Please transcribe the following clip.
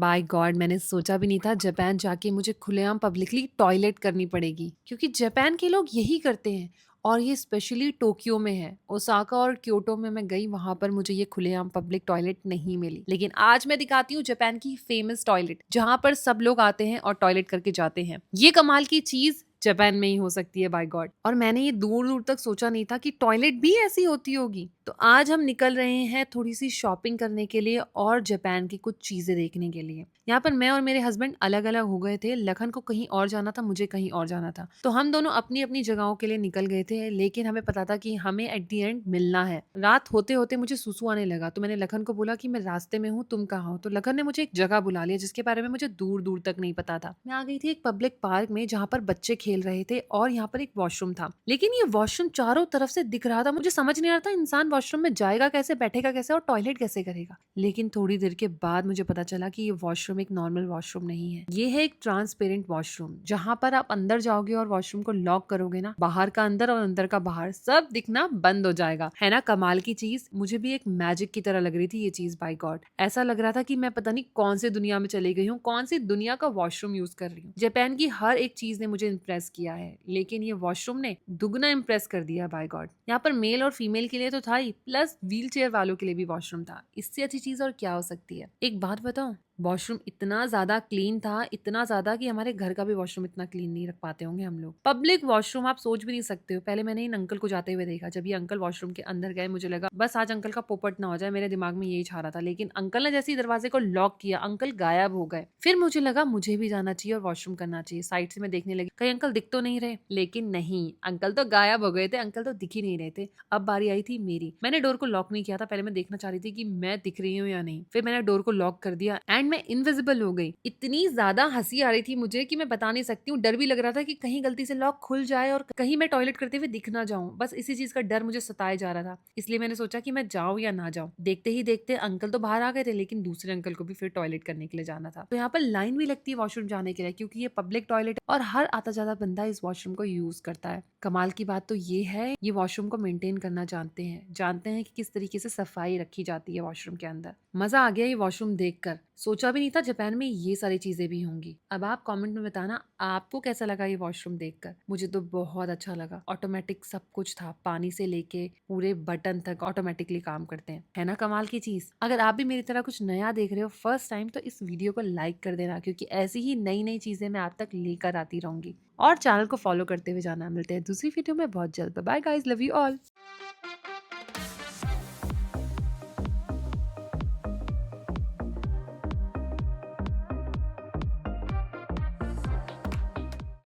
Bye God, मैंने सोचा भी नहीं था जापान जाके मुझे खुलेआम पब्लिकली टॉयलेट करनी पड़ेगी, क्योंकि जापान के लोग यही करते हैं। और ये स्पेशली टोक्यो में है। ओसाका और क्योटो में मैं गई, वहां पर मुझे ये खुलेआम पब्लिक टॉयलेट नहीं मिली। लेकिन आज मैं दिखाती हूँ जापान की फेमस टॉयलेट, जहां पर सब लोग आते हैं और टॉयलेट करके जाते हैं। ये कमाल की चीज जापान में ही हो सकती है, बाय गॉड। और मैंने ये दूर दूर तक सोचा नहीं था कि टॉयलेट भी ऐसी होती होगी। तो आज हम निकल रहे हैं थोड़ी सी शॉपिंग करने के लिए और जापान की कुछ चीजें देखने के लिए। यहाँ पर मैं और मेरे हस्बैंड अलग अलग हो गए थे। लखन को कहीं और जाना था, मुझे कहीं और जाना था, तो हम दोनों अपनी अपनी जगहों के लिए निकल गए थे। लेकिन हमें पता था कि हमें एट दी एंड मिलना है। रात होते होते मुझे सुसु आने लगा, तो मैंने लखन को बोला कि मैं रास्ते में हूँ, तुम कहाँ हो। तो लखन ने मुझे एक जगह बुला लिया जिसके बारे में मुझे दूर दूर तक नहीं पता था। मैं आ गई थी एक पब्लिक पार्क में जहाँ पर बच्चे खेल रहे थे और यहाँ पर एक वॉशरूम था। लेकिन ये वॉशरूम चारों तरफ से दिख रहा था। मुझे समझ नहीं आ रहा था इंसान वॉशरूम में जाएगा कैसे, बैठेगा कैसे और टॉयलेट कैसे करेगा। लेकिन थोड़ी देर के बाद मुझे पता चला कि ये वॉशरूम एक नॉर्मल वॉशरूम नहीं है। ये है एक ट्रांसपेरेंट वॉशरूम, जहाँ पर आप अंदर जाओगे और वॉशरूम को लॉक करोगे ना, बाहर का अंदर और अंदर का बाहर सब दिखना बंद हो जाएगा। है ना कमाल की चीज। मुझे भी एक मैजिक की तरह लग रही थी ये चीज, बाय गॉड। ऐसा लग रहा था कि मैं पता नहीं कौन सी दुनिया में चली गई हूँ, कौन सी दुनिया का वॉशरूम यूज कर रही हूँ। जापान की हर एक चीज ने मुझे इम्प्रेस किया है, लेकिन ये वॉशरूम ने दुगना इम्प्रेस कर दिया, बाय गॉड। यहाँ पर मेल और फीमेल के लिए तो था ही, प्लस व्हील चेयर वालों के लिए भी वॉशरूम था। इससे अच्छी चीज और क्या हो सकती है। एक बात बताऊं, वॉशरूम इतना ज्यादा क्लीन था, इतना ज्यादा कि हमारे घर का भी वॉशरूम इतना क्लीन नहीं रख पाते होंगे हम लोग। पब्लिक वॉशरूम आप सोच भी नहीं सकते हो। पहले मैंने इन अंकल को जाते हुए देखा, जब ये अंकल वॉशरूम के अंदर गए मुझे लगा बस आज अंकल का पोपट ना हो जाए, मेरे दिमाग में यही छा रहा था। लेकिन अंकल ने जैसे ही दरवाजे को लॉक किया, अंकल गायब हो गए। फिर मुझे लगा मुझे भी जाना चाहिए और वॉशरूम करना चाहिए। साइड से मैं देखने लगी कहीं अंकल दिख तो नहीं रहे, लेकिन नहीं, अंकल तो गायब हो गए थे, अंकल तो दिख ही नहीं रहे थे। अब बारी आई थी मेरी। मैंने डोर को लॉक नहीं किया था, पहले मैं देखना चाह रही थी कि मैं दिख रही हूँ या नहीं। फिर मैंने डोर को लॉक कर दिया एंड मैं इनविजिबल हो गई। इतनी ज्यादा हंसी आ रही थी मुझे कि मैं बता नहीं सकती हूँ। डर भी लग रहा था कि कहीं गलती से लॉक खुल जाए और कहीं मैं टॉयलेट करते हुए दिख ना जाऊं। बस इसी चीज का डर मुझे सताए जा रहा था। इसलिए मैंने सोचा कि मैं जाऊं या ना जाऊं। देखते ही देखते अंकल तो बाहर आ गए थे, लेकिन दूसरे अंकल को भी फिर टॉयलेट करने के लिए जाना था। तो यहाँ पर लाइन भी लगती है वॉशरूम जाने के लिए, क्योंकि ये पब्लिक टॉयलेट और हर आता जाता बंदा इस वॉशरूम को यूज करता है। कमाल की बात तो ये है, ये वॉशरूम को मेंटेन करना जानते हैं कि किस तरीके से सफाई रखी जाती है वॉशरूम के अंदर। मजा आ गया ये वॉशरूम देखकर। सोचा भी नहीं था जापान में ये सारी चीजें भी होंगी। अब आप कमेंट में बताना आपको कैसा लगा ये वॉशरूम देखकर। मुझे तो बहुत अच्छा लगा। ऑटोमेटिक सब कुछ था, पानी से लेके पूरे बटन तक ऑटोमेटिकली काम करते हैं। है ना कमाल की चीज। अगर आप भी मेरी तरह कुछ नया देख रहे हो फर्स्ट टाइम, तो इस वीडियो को लाइक कर देना, क्योंकि ऐसी ही नई नई चीजें मैं आप तक लेकर आती रहूंगी। और चैनल को फॉलो करते हुए जाना। मिलते हैं दूसरी वीडियो में बहुत जल्द। Bye guys, love you all.